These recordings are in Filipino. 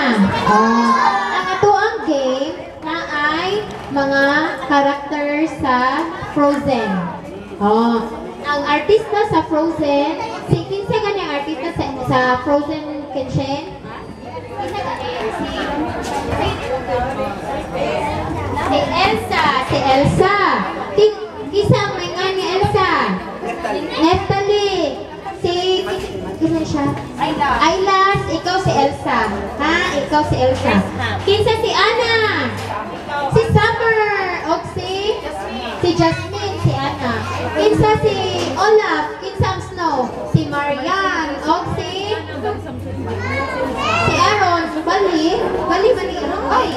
Ang atuang game na ay mga characters sa Frozen. Ang artista sa Frozen, kinsa gani ang artista sa Frozen Kitchen? Kinsa gani? Si Elsa. Kinsa ang may nga ni Elsa? Neftali. Kinsa siya? Aylas. Ikaw si Elsa. Ha? Ikaw si Elsa. Kinsa si Anna? Si Summer. O si Jasmine. Si Anna. Kinsa si Olaf. Kinsa ang Snow? Si Marian. O si Aaron. Bali. Ay.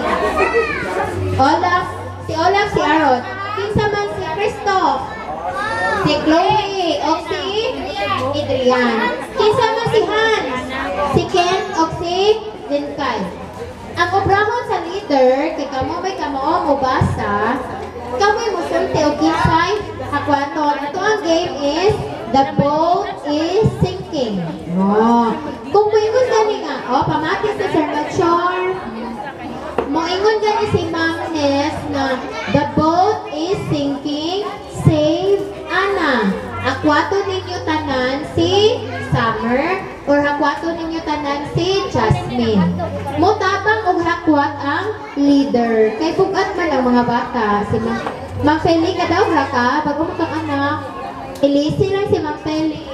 Olaf. Si Olaf, si Aaron. Kinsa man si Christoph. Si Chloe. O si Adrian. Kinsa man si Hans. Si Ken. O si Dinkay. Ang obrahon sa leader, kay kamo may kamo mo basa, kamoy mo sulti o kinsay hakwaton. Ito ang game is The Boat is Sinking. Kung moingon gani nga, pamatis ni Sir Melchor. Moingon gani si Ma'am Ness na The boat is sinking, save Anna. Hakwato ninyo tanan si Summer or hakwato ninyo tanan si Jasmine. Mutabang og hakwat ang leader. Kay bugat man ang mga bata. Si Ma'am Feli ka daw raka, bago mo kang anak. Ilisi lang si Ma'am Feli.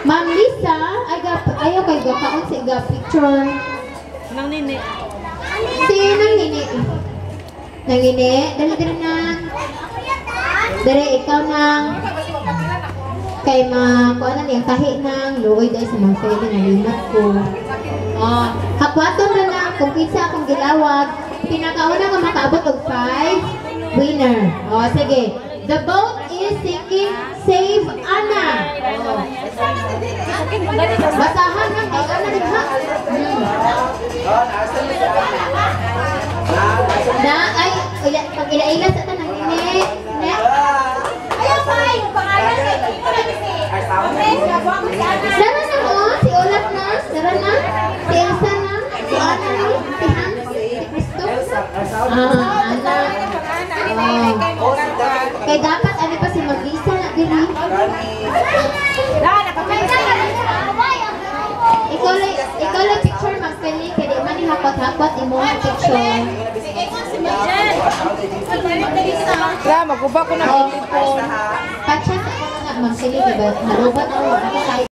Ma'am Lisa, ayaw kay gakaon si picture. Nang nini. Si nang nini. Nang nini, dali nang. Dali ikaw nang. Kay kuanan yang tahi nang luoy dahil sa Ma'am Feli na limat ko. Hakwaton na lang kung kinsa akong gilawag. Pinakauna nga makaabot og 5 winner. Sige. The boat is sinking, save Anna. Basahan ng Anna din ha. Na ay pag ila-ila sa tanang nini. Ayaw fine. Pangalan kay Tito lang si. Dara na mo si Olaf na, dara na. Si Elsa na, si Anna na, si Hans, si Christoph. Anna. Kay dapat ano pa si Maglisa na diri. Ikaw lang picture Ma'am Feli kay di man hapot-hapot imo ang picture. Maguba ko na Patsa sa Ma'am Feli diba? Nalubat ako.